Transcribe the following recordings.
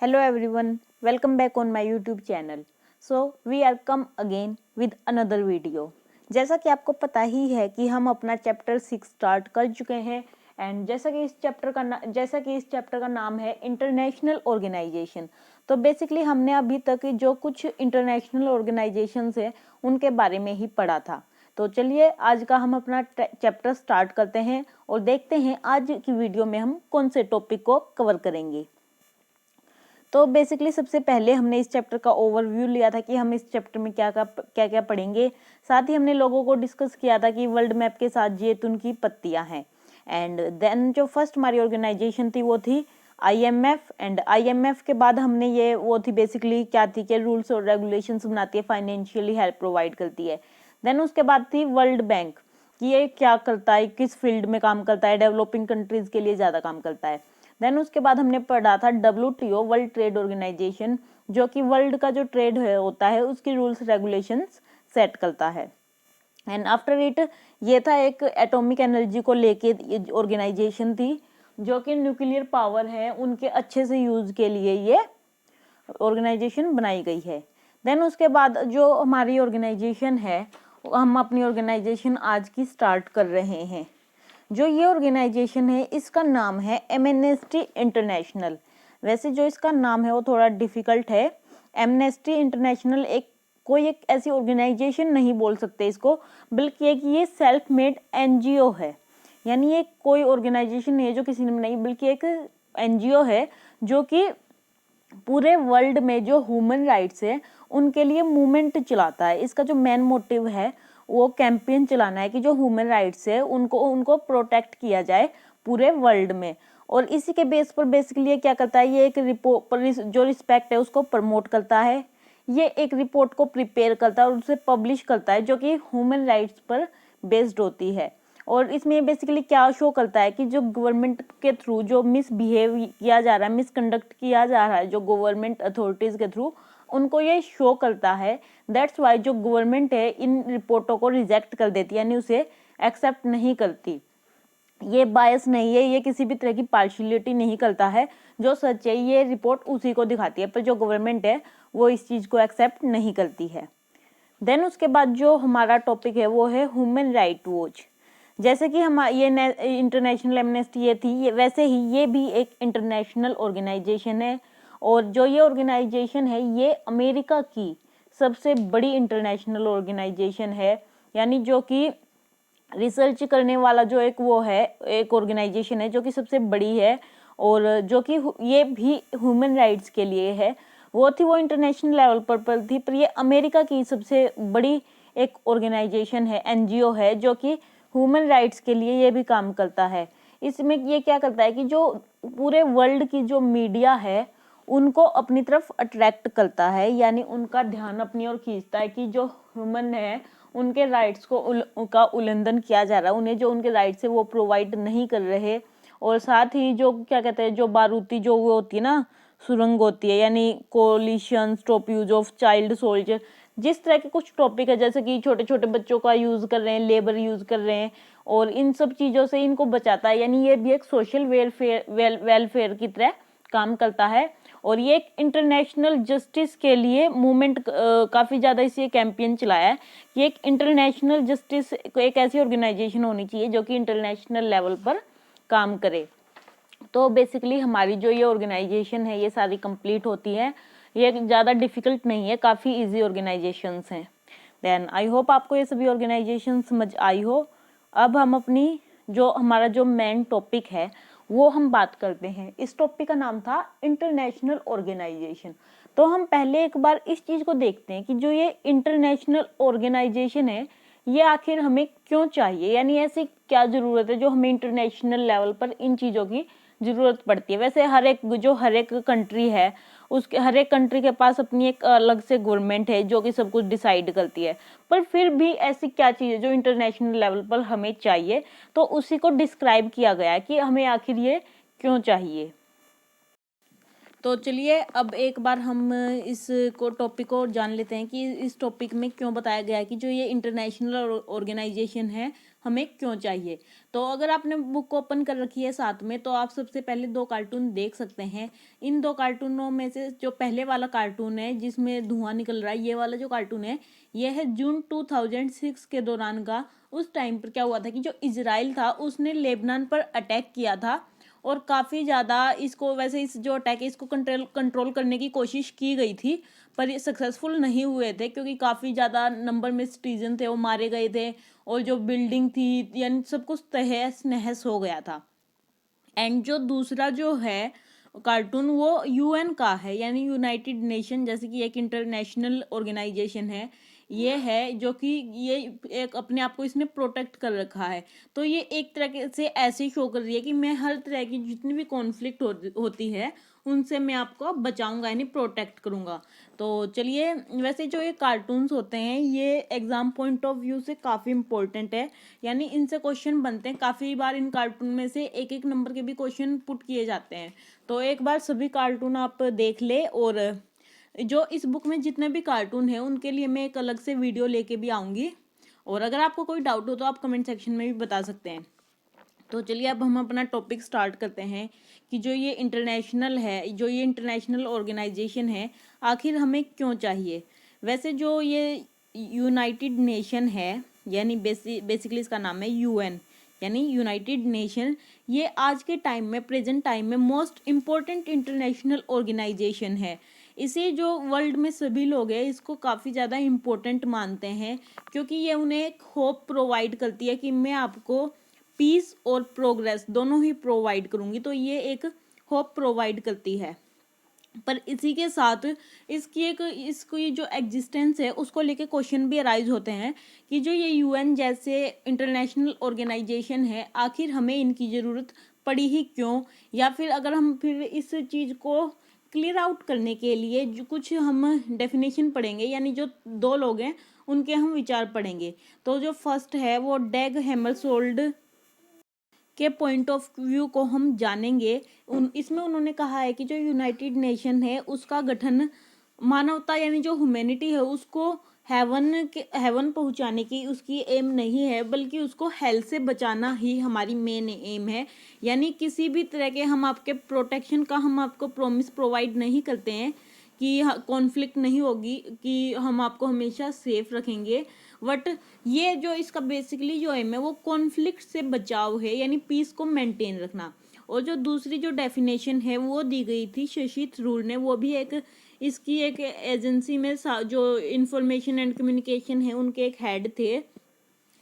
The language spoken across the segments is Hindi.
Hello everyone, welcome back on my YouTube channel. So we are come again with another video. जैसा कि आपको पता ही है कि हम अपना चैप्टर 6 स्टार्ट कर चुके हैं एंड जैसा कि इस चैप्टर का नाम है इंटरनेशनल ऑर्गेनाइजेशन। तो बेसिकली हमने अभी तक जो कुछ इंटरनेशनल ऑर्गेनाइजेशंस है उनके बारे में ही पढ़ा था। तो चलिए आज का हम अपना चैप्टर स्टार्ट करते हैं और देखते हैं आज की वीडियो में हम कौन से टॉपिक को कवर करेंगे। तो बेसिकली सबसे पहले हमने इस चैप्टर का ओवरव्यू लिया था कि हम इस चैप्टर में क्या क्या पढ़ेंगे। साथ ही हमने लोगों को डिस्कस किया था कि वर्ल्ड मैप के साथ जैतून की पत्तियां हैं। एंड देन जो फर्स्ट हमारी ऑर्गेनाइजेशन थी वो थी आईएमएफ। एंड आईएमएफ के बाद हमने वो थी बेसिकली क्या थी कि रूल्स और रेगुलेशंस बनाती है, फाइनेंशियली हेल्प प्रोवाइड करती है। देन उसके बाद थी वर्ल्ड बैंक कि ये क्या करता है, किस फील्ड में काम करता है, डेवलपिंग कंट्रीज के लिए ज़्यादा काम करता है। देन उसके बाद हमने पढ़ा था WTO वर्ल्ड ट्रेड ऑर्गेनाइजेशन, जो कि वर्ल्ड का जो ट्रेड होता है उसकी रूल्स रेगुलेशंस सेट करता है। एंड आफ्टर इट ये था एक एटॉमिक एनर्जी को लेके ऑर्गेनाइजेशन थी, जो कि न्यूक्लियर पावर है उनके अच्छे से यूज के लिए ये ऑर्गेनाइजेशन बनाई गई है। देन उसके बाद जो हमारी ऑर्गेनाइजेशन है, हम अपनी ऑर्गेनाइजेशन आज की स्टार्ट कर रहे हैं। जो ये ऑर्गेनाइजेशन है इसका नाम है एमनेस्टी इंटरनेशनल। वैसे जो इसका नाम है वो थोड़ा डिफिकल्ट है। एमनेस्टी इंटरनेशनल कोई ऐसी ऑर्गेनाइजेशन नहीं बोल सकते इसको, बल्कि ये सेल्फ मेड एनजीओ है। यानी ये कोई ऑर्गेनाइजेशन नहीं है जो किसी ने बनाई, बल्कि एक एनजीओ है जो कि पूरे वर्ल्ड में जो ह्यूमन राइट्स है उनके लिए मूवमेंट चलाता है। इसका जो मेन मोटिव है वो कैंपेन चलाना है कि जो ह्यूमन राइट्स है उनको प्रोटेक्ट किया जाए पूरे वर्ल्ड में। और इसी के बेस पर बेसिकली ये क्या करता है, ये एक रिपोर्ट जो रिस्पेक्ट है उसको प्रमोट करता है। ये एक रिपोर्ट को प्रिपेयर करता है और उसे पब्लिश करता है जो कि ह्यूमन राइट्स पर बेस्ड होती है। और इसमें बेसिकली क्या शो करता है कि जो गवर्नमेंट के थ्रू जो मिसबिहेव किया जा रहा है, मिसकंडक्ट किया जा रहा है जो गवर्नमेंट अथॉरिटीज के थ्रू, उनको ये शो करता है। दैट्स वाई जो गवर्नमेंट है इन रिपोर्टों को रिजेक्ट कर देती है, यानी उसे एक्सेप्ट नहीं करती। ये बायस नहीं है, ये किसी भी तरह की पार्शियलिटी नहीं करता है। जो सच है ये रिपोर्ट उसी को दिखाती है, पर जो गवर्नमेंट है वो इस चीज को एक्सेप्ट नहीं करती है। देन उसके बाद जो हमारा टॉपिक है वो है ह्यूमन राइट वॉच। जैसे कि हम ये इंटरनेशनल एमनेस्टी ये थी, वैसे ही ये भी एक इंटरनेशनल ऑर्गेनाइजेशन है। और जो ये ऑर्गेनाइजेशन है ये अमेरिका की सबसे बड़ी इंटरनेशनल ऑर्गेनाइजेशन है। यानी जो कि रिसर्च करने वाला जो एक ऑर्गेनाइजेशन है जो कि सबसे बड़ी है और जो कि ये भी ह्यूमन राइट्स के लिए है। वो इंटरनेशनल लेवल पर थी, पर ये अमेरिका की सबसे बड़ी एक ऑर्गेनाइजेशन है, एनजीओ है, जो कि ह्यूमन राइट्स के लिए ये भी काम करता है। इसमें ये क्या करता है कि जो पूरे वर्ल्ड की जो मीडिया है उनको अपनी तरफ अट्रैक्ट करता है, यानी उनका ध्यान अपनी ओर खींचता है कि जो ह्यूमन है उनके राइट्स का उल्लंघन किया जा रहा है, उन्हें जो उनके राइट्स है वो प्रोवाइड नहीं कर रहे। और साथ ही जो क्या कहते हैं, जो बारूदी जो वो होती है ना, सुरंग होती है, यानी coalition stop use of child soldier, जिस तरह के कुछ टॉपिक है जैसे कि छोटे छोटे बच्चों का यूज कर रहे हैं, लेबर यूज कर रहे हैं, और इन सब चीजों से इनको बचाता है। यानी ये भी एक सोशल वेलफेयर की तरह काम करता है। और ये एक इंटरनेशनल जस्टिस के लिए मूवमेंट काफी ज्यादा इसे कैंपेन चलाया है कि एक इंटरनेशनल जस्टिस एक ऐसी ऑर्गेनाइजेशन होनी चाहिए जो कि इंटरनेशनल लेवल पर काम करे। तो बेसिकली हमारी जो ये ऑर्गेनाइजेशन है ये सारी कंप्लीट होती है। ये ज़्यादा डिफिकल्ट नहीं है, काफ़ी इजी ऑर्गेनाइजेशंस हैं। देन आई होप आपको ये सभी ऑर्गेनाइजेशन समझ आई हो। अब हम अपनी हमारा जो मेन टॉपिक है वो हम बात करते हैं। इस टॉपिक का नाम था इंटरनेशनल ऑर्गेनाइजेशन। तो हम पहले एक बार इस चीज़ को देखते हैं कि जो ये इंटरनेशनल ऑर्गेनाइजेशन है ये आखिर हमें क्यों चाहिए, यानी ऐसी क्या ज़रूरत है जो हमें इंटरनेशनल लेवल पर इन चीज़ों की ज़रूरत पड़ती है। वैसे हर एक कंट्री है उसके हर एक कंट्री के पास अपनी एक अलग से गवर्नमेंट है जो कि सब कुछ डिसाइड करती है, पर फिर भी ऐसी क्या चीज़ है जो इंटरनेशनल लेवल पर हमें चाहिए, तो उसी को डिस्क्राइब किया गया है कि हमें आखिर ये क्यों चाहिए। तो चलिए अब एक बार हम इस को टॉपिक को जान लेते हैं कि इस टॉपिक में क्यों बताया गया है कि जो ये इंटरनेशनल ऑर्गेनाइजेशन है हमें क्यों चाहिए। तो अगर आपने बुक ओपन कर रखी है साथ में, तो आप सबसे पहले 2 कार्टून देख सकते हैं। इन 2 कार्टूनों में से जो पहले वाला कार्टून है जिसमें धुआं निकल रहा है, ये वाला जो कार्टून है ये है जून 2006 के दौरान का। उस टाइम पर क्या हुआ था कि जो इजराइल था उसने लेबनान पर अटैक किया था और काफ़ी ज़्यादा इसको, वैसे इस जो अटैक है इसको कंट्रोल करने की कोशिश की गई थी, पर ये सक्सेसफुल नहीं हुए थे क्योंकि काफ़ी ज़्यादा नंबर में सिटीजन थे वो मारे गए थे और जो बिल्डिंग थी यानी सब कुछ तहस नहस हो गया था। एंड जो दूसरा जो है कार्टून वो यूएन का है, यानी यूनाइटेड नेशन, जैसे कि एक इंटरनेशनल ऑर्गेनाइजेशन है ये है, जो कि ये एक अपने आप को इसने प्रोटेक्ट कर रखा है। तो ये एक तरह से ऐसे शो कर रही है कि मैं हर तरह की जितनी भी कॉन्फ्लिक्ट होती है उनसे मैं आपको बचाऊंगा यानी प्रोटेक्ट करूंगा। तो चलिए, वैसे जो ये कार्टून्स होते हैं ये एग्जाम पॉइंट ऑफ व्यू से काफ़ी इंपॉर्टेंट है, यानी इनसे क्वेश्चन बनते हैं। काफ़ी बार इन कार्टून में से एक एक नंबर के भी क्वेश्चन पुट किए जाते हैं। तो एक बार सभी कार्टून आप देख ले, और जो इस बुक में जितने भी कार्टून हैं उनके लिए मैं एक अलग से वीडियो लेके भी आऊँगी, और अगर आपको कोई डाउट हो तो आप कमेंट सेक्शन में भी बता सकते हैं। तो चलिए अब हम अपना टॉपिक स्टार्ट करते हैं कि जो ये इंटरनेशनल है, जो ये इंटरनेशनल ऑर्गेनाइजेशन है आखिर हमें क्यों चाहिए। वैसे जो ये यूनाइटेड नेशन है, यानी बेसिकली इसका नाम है यूएन, यानी यूनाइटेड नेशन, ये आज के टाइम में, प्रेजेंट टाइम में मोस्ट इम्पोर्टेंट इंटरनेशनल ऑर्गेनाइजेशन है। इसे जो वर्ल्ड में सभी लोग हैं इसको काफ़ी ज़्यादा इम्पोर्टेंट मानते हैं, क्योंकि ये उन्हें एक होप प्रोवाइड करती है कि मैं आपको पीस और प्रोग्रेस दोनों ही प्रोवाइड करूंगी। तो ये एक होप प्रोवाइड करती है, पर इसी के साथ इसकी जो एग्जिस्टेंस है उसको लेके क्वेश्चन भी अराइज होते हैं कि जो ये यूएन जैसे इंटरनेशनल ऑर्गेनाइजेशन है आखिर हमें इनकी ज़रूरत पड़ी ही क्यों, या फिर अगर हम फिर इस चीज़ को क्लियर आउट करने के लिए जो कुछ हम डेफिनेशन पढ़ेंगे, यानी जो 2 लोग हैं उनके हम विचार पढ़ेंगे। तो जो फर्स्ट है वो डैग हैमरशोल्ड के पॉइंट ऑफ व्यू को हम जानेंगे। इसमें उन्होंने कहा है कि जो यूनाइटेड नेशन है उसका गठन मानवता यानी जो ह्यूमैनिटी है उसको हेवन पहुंचाने की उसकी एम नहीं है, बल्कि उसको हेल से बचाना ही हमारी मेन एम है। यानी किसी भी तरह के हम आपके प्रोटेक्शन का हम आपको प्रॉमिस प्रोवाइड नहीं करते हैं कि कॉन्फ्लिक्ट नहीं होगी, कि हम आपको हमेशा सेफ रखेंगे, बट ये जो इसका बेसिकली जो एम है वो कॉन्फ्लिक्ट से बचाव है, यानी पीस को मेंटेन रखना। और जो दूसरी जो डेफिनेशन है वो दी गई थी शशि थरूर ने, वो भी एक इसकी एक एजेंसी में जो इंफॉर्मेशन एंड कम्युनिकेशन है उनके एक हेड थे।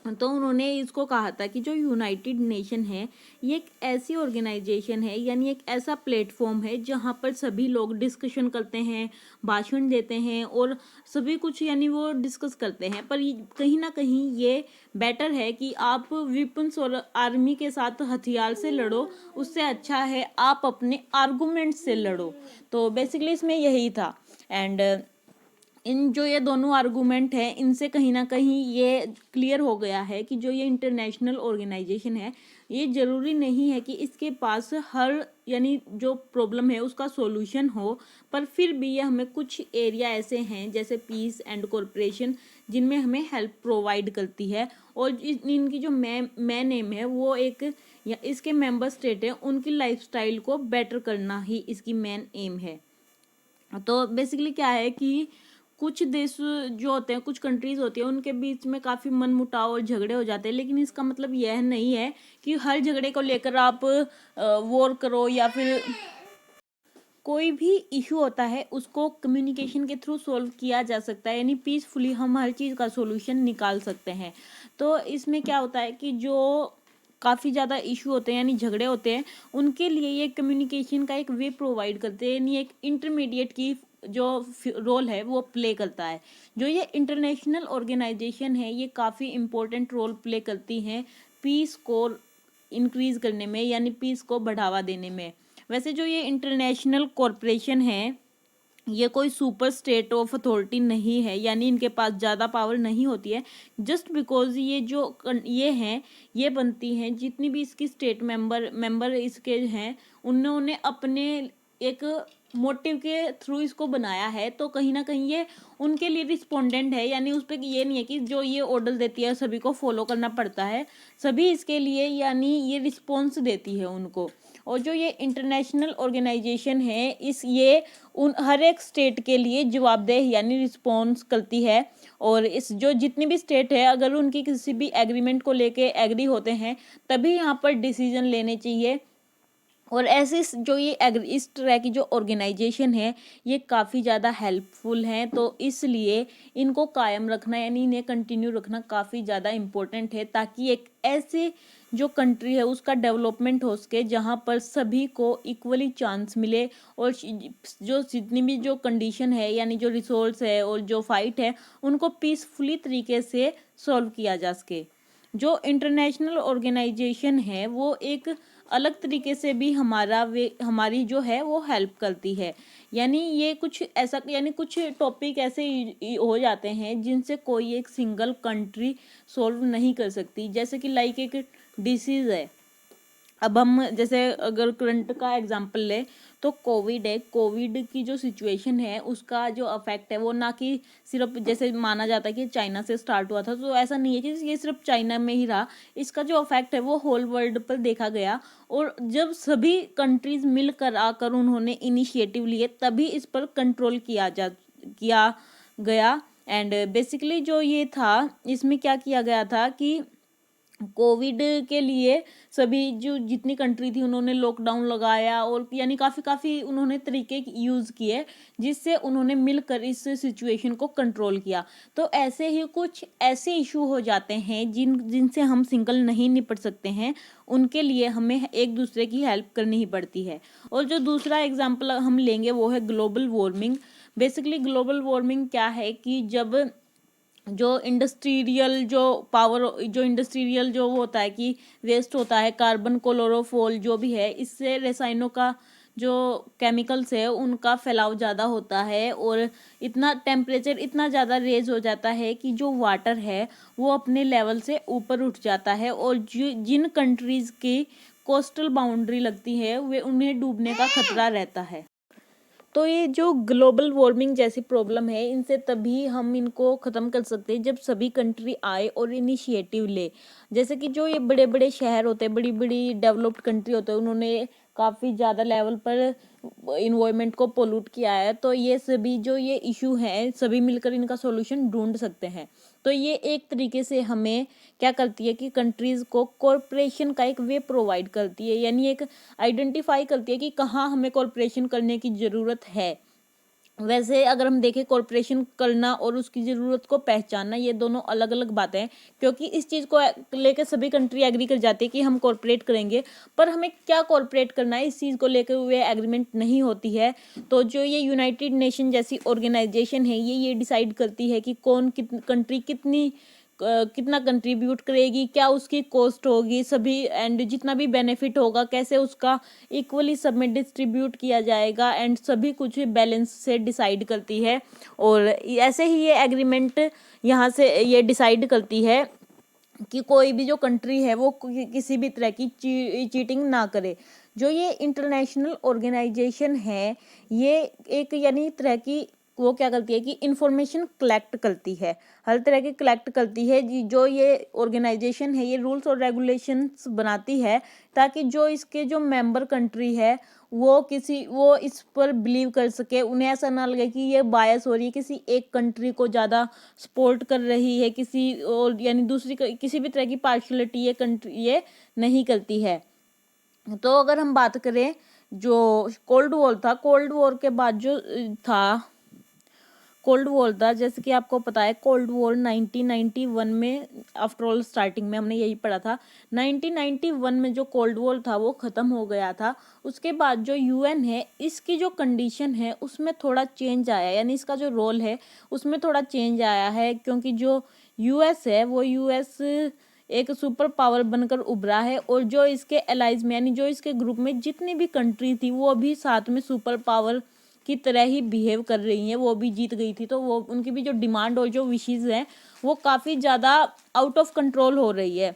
तो उन्होंने इसको कहा था कि जो यूनाइटेड नेशन है ये एक ऐसी ऑर्गेनाइजेशन है, यानी एक ऐसा प्लेटफॉर्म है जहाँ पर सभी लोग डिस्कशन करते हैं, भाषण देते हैं और सभी कुछ यानी वो डिस्कस करते हैं। पर कहीं ना कहीं ये बेटर है कि आप वेपन्स और आर्मी के साथ हथियार से लड़ो, उससे अच्छा है आप अपने आर्गूमेंट से लड़ो। तो बेसिकली इसमें यही था। एंड इन जो ये दोनों आर्गूमेंट हैं इनसे कहीं ना कहीं ये क्लियर हो गया है कि जो ये इंटरनेशनल ऑर्गेनाइजेशन है ये ज़रूरी नहीं है कि इसके पास हर यानी जो प्रॉब्लम है उसका सॉल्यूशन हो, पर फिर भी ये हमें कुछ एरिया ऐसे हैं जैसे पीस एंड कॉरपोरेशन जिनमें हमें हेल्प प्रोवाइड करती है। और इनकी जो मेन एम है वो एक या इसके मेंबर स्टेट है उनकी लाइफस्टाइल को बेटर करना ही इसकी मेन एम है। तो बेसिकली क्या है कि कुछ देश जो होते हैं, कुछ कंट्रीज होती है, उनके बीच में काफ़ी मनमुटाव और झगड़े हो जाते हैं, लेकिन इसका मतलब यह नहीं है कि हर झगड़े को लेकर आप वॉर करो, या फिर कोई भी इशू होता है उसको कम्युनिकेशन के थ्रू सॉल्व किया जा सकता है, यानी पीसफुली हम हर चीज़ का सॉल्यूशन निकाल सकते हैं। तो इसमें क्या होता है कि जो काफ़ी ज़्यादा इशू होते हैं यानी झगड़े होते हैं उनके लिए ये कम्युनिकेशन का एक वे प्रोवाइड करते हैं, यानी एक इंटरमीडिएट की जो रोल है वो प्ले करता है। जो ये इंटरनेशनल ऑर्गेनाइजेशन है ये काफ़ी इम्पोर्टेंट रोल प्ले करती हैं पीस को इंक्रीज करने में, यानी पीस को बढ़ावा देने में। वैसे जो ये इंटरनेशनल कॉरपोरेशन है ये कोई सुपर स्टेट ऑफ अथॉरिटी नहीं है, यानी इनके पास ज़्यादा पावर नहीं होती है। जस्ट बिकॉज ये जो ये हैं ये बनती हैं जितनी भी इसकी स्टेट मेंबर इसके हैं उन्होंने अपने एक मोटिव के थ्रू इसको बनाया है, तो कहीं ना कहीं ये उनके लिए रिस्पोंडेंट है, यानी उस पर ये नहीं है कि जो ये ऑर्डर देती है सभी को फॉलो करना पड़ता है, सभी इसके लिए यानी ये रिस्पॉन्स देती है उनको। और जो ये इंटरनेशनल ऑर्गेनाइजेशन है ये उन हर एक स्टेट के लिए जवाबदेह यानी रिस्पॉन्स करती है। और इस जो जितनी भी स्टेट है अगर उनकी किसी भी एग्रीमेंट को लेके एग्री होते हैं तभी यहाँ पर डिसीजन लेने चाहिए। और ऐसे जो ये इस तरह की जो ऑर्गेनाइजेशन है ये काफ़ी ज़्यादा हेल्पफुल हैं, तो इसलिए इनको कायम रखना यानी इन्हें कंटिन्यू रखना काफ़ी ज़्यादा इम्पोर्टेंट है, ताकि एक ऐसे जो कंट्री है उसका डेवलपमेंट हो सके जहाँ पर सभी को इक्वली चांस मिले और जो जितनी भी जो कंडीशन है यानी जो रिसोर्स है और जो फाइट है उनको पीसफुली तरीके से सॉल्व किया जा सके। जो इंटरनेशनल ऑर्गेनाइजेशन है वो एक अलग तरीके से भी हमारी जो है वो हेल्प करती है, यानी ये कुछ ऐसा यानी कुछ टॉपिक ऐसे हो जाते हैं जिनसे कोई एक सिंगल कंट्री सॉल्व नहीं कर सकती, जैसे कि लाइक एक डिसीज़ है। अब हम जैसे अगर करंट का एग्जांपल ले तो कोविड है, कोविड की जो सिचुएशन है उसका जो अफेक्ट है वो ना कि सिर्फ जैसे माना जाता है कि चाइना से स्टार्ट हुआ था, तो ऐसा नहीं है कि ये सिर्फ चाइना में ही रहा, इसका जो अफेक्ट है वो होल वर्ल्ड पर देखा गया। और जब सभी कंट्रीज मिलकर आकर उन्होंने इनिशिएटिव लिए तभी इस पर कंट्रोल किया गया। एंड बेसिकली जो ये था इसमें क्या किया गया था कि कोविड के लिए सभी जो जितनी कंट्री थी उन्होंने लॉकडाउन लगाया और यानी काफ़ी उन्होंने तरीके यूज़ किए जिससे उन्होंने मिलकर इस सिचुएशन को कंट्रोल किया। तो ऐसे ही कुछ ऐसे इशू हो जाते हैं जिनसे हम सिंगल नहीं निपट सकते हैं, उनके लिए हमें एक दूसरे की हेल्प करनी ही पड़ती है। और जो दूसरा एग्जाम्पल हम लेंगे वो है global warming. Basically global warming क्या है कि जब जो इंडस्ट्रियल जो होता है कि वेस्ट होता है, कार्बन क्लोरोफोल जो भी है, इससे रसायनों का जो केमिकल्स है उनका फैलाव ज़्यादा होता है और इतना टेम्परेचर इतना ज़्यादा रेज हो जाता है कि जो वाटर है वो अपने लेवल से ऊपर उठ जाता है और जिन कंट्रीज़ की कोस्टल बाउंड्री लगती है वे उन्हें डूबने का खतरा रहता है। तो ये जो ग्लोबल वार्मिंग जैसी प्रॉब्लम है इनसे तभी हम इनको ख़त्म कर सकते हैं जब सभी कंट्री आए और इनिशिएटिव ले। जैसे कि जो ये बड़े बड़े शहर होते हैं, बड़ी बड़ी डेवलप्ड कंट्री होते हैं, उन्होंने काफ़ी ज़्यादा लेवल पर इन्वायरमेंट को पोल्यूट किया है, तो ये सभी जो ये इशू हैं सभी मिलकर इनका सॉल्यूशन ढूंढ सकते हैं। तो ये एक तरीके से हमें क्या करती है कि कंट्रीज़ को कॉरपोरेशन का एक वे प्रोवाइड करती है, यानी एक आइडेंटिफाई करती है कि कहाँ हमें कॉरपोरेशन करने की ज़रूरत है। वैसे अगर हम देखें कॉरपोरेशन करना और उसकी ज़रूरत को पहचानना ये दोनों अलग अलग बातें हैं, क्योंकि इस चीज़ को लेकर सभी कंट्री एग्री कर जाती है कि हम कॉरपोरेट करेंगे, पर हमें क्या कॉरपोरेट करना है इस चीज़ को लेकर वे एग्रीमेंट नहीं होती है। तो जो ये यूनाइटेड नेशन जैसी ऑर्गेनाइजेशन है ये डिसाइड करती है कि कौन कंट्री कितना कंट्रीब्यूट करेगी, क्या उसकी कॉस्ट होगी सभी, एंड जितना भी बेनिफिट होगा कैसे उसका इक्वली सब में डिस्ट्रीब्यूट किया जाएगा, एंड सभी कुछ बैलेंस से डिसाइड करती है। और ऐसे ही ये एग्रीमेंट यहाँ से ये डिसाइड करती है कि कोई भी जो कंट्री है वो किसी भी तरह की चीटिंग ना करे। जो ये इंटरनेशनल ऑर्गेनाइजेशन है ये एक यानी तरह की वो क्या करती है कि इंफॉर्मेशन कलेक्ट करती है, हर तरह की कलेक्ट करती है। जो ये ऑर्गेनाइजेशन है ये रूल्स और रेगुलेशंस बनाती है ताकि जो इसके जो मेंबर कंट्री है वो इस पर बिलीव कर सके, उन्हें ऐसा ना लगे कि ये बायस हो रही है, किसी एक कंट्री को ज़्यादा सपोर्ट कर रही है किसी और, यानी दूसरी किसी भी तरह की पार्शलिटी ये कंट्री ये नहीं करती है। तो अगर हम बात करें जो कोल्ड वॉर के बाद जो था कोल्ड वॉर था, जैसे कि आपको पता है कोल्ड वॉर 1991 में, आफ्टर ऑल स्टार्टिंग में हमने यही पढ़ा था, 1991 में जो कोल्ड वॉर था वो ख़त्म हो गया था। उसके बाद जो यूएन है इसकी जो कंडीशन है उसमें थोड़ा चेंज आया, यानी इसका जो रोल है उसमें थोड़ा चेंज आया है, क्योंकि जो यूएस है वो यूएस एक सुपर पावर बनकर उभरा है और जो इसके एलाइज में यानी जो इसके ग्रुप में जितनी भी कंट्री थी वो अभी साथ में सुपर पावर की तरह ही बिहेव कर रही हैं, वो भी जीत गई थी, तो वो उनकी भी जो डिमांड और जो विशेज़ हैं वो काफ़ी ज़्यादा आउट ऑफ कंट्रोल हो रही है।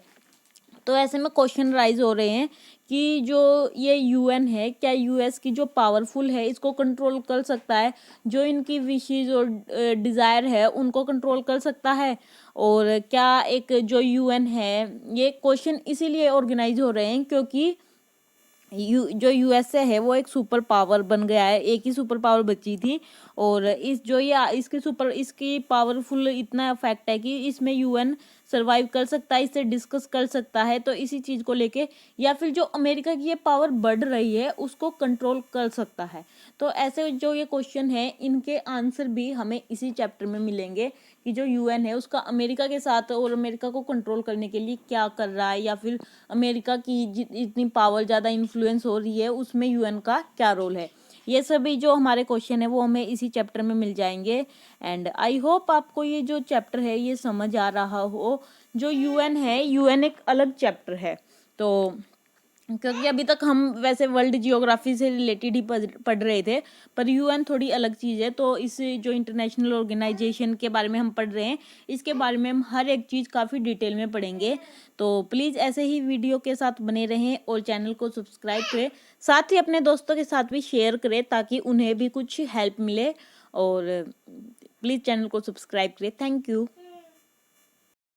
तो ऐसे में क्वेश्चन राइज हो रहे हैं कि जो ये यूएन है, क्या यूएस की जो पावरफुल है इसको कंट्रोल कर सकता है, जो इनकी विशेज और डिज़ायर है उनको कंट्रोल कर सकता है, और क्या एक जो यूएन है, ये क्वेश्चन इसीलिए ऑर्गेनाइज हो रहे हैं क्योंकि जो यूएसए है वो एक सुपर पावर बन गया है, एक ही सुपर पावर बची थी, और इस जो ये इसकी पावरफुल इतना फैक्ट है कि इसमें यूएन सरवाइव कर सकता है, इससे डिस्कस कर सकता है। तो इसी चीज़ को लेके या फिर जो अमेरिका की ये पावर बढ़ रही है उसको कंट्रोल कर सकता है। तो ऐसे जो ये क्वेश्चन है इनके आंसर भी हमें इसी चैप्टर में मिलेंगे कि जो यूएन है उसका अमेरिका के साथ और अमेरिका को कंट्रोल करने के लिए क्या कर रहा है, या फिर अमेरिका की इतनी पावर ज़्यादा इन्फ्लुएंस हो रही है उसमें यूएन का क्या रोल है। ये सभी जो हमारे क्वेश्चन है वो हमें इसी चैप्टर में मिल जाएंगे। एंड आई होप आपको ये जो चैप्टर है ये समझ आ रहा हो। जो यूएन है, यूएन एक अलग चैप्टर है, तो क्योंकि अभी तक हम वैसे वर्ल्ड जियोग्राफी से रिलेटेड ही पढ़ रहे थे, पर यूएन थोड़ी अलग चीज़ है। तो इस जो इंटरनेशनल ऑर्गेनाइजेशन के बारे में हम पढ़ रहे हैं, इसके बारे में हम हर एक चीज़ काफ़ी डिटेल में पढ़ेंगे। तो प्लीज़ ऐसे ही वीडियो के साथ बने रहें और चैनल को सब्सक्राइब करें, साथ ही अपने दोस्तों के साथ भी शेयर करें ताकि उन्हें भी कुछ हेल्प मिले। और प्लीज़ चैनल को सब्सक्राइब करें। Thank you.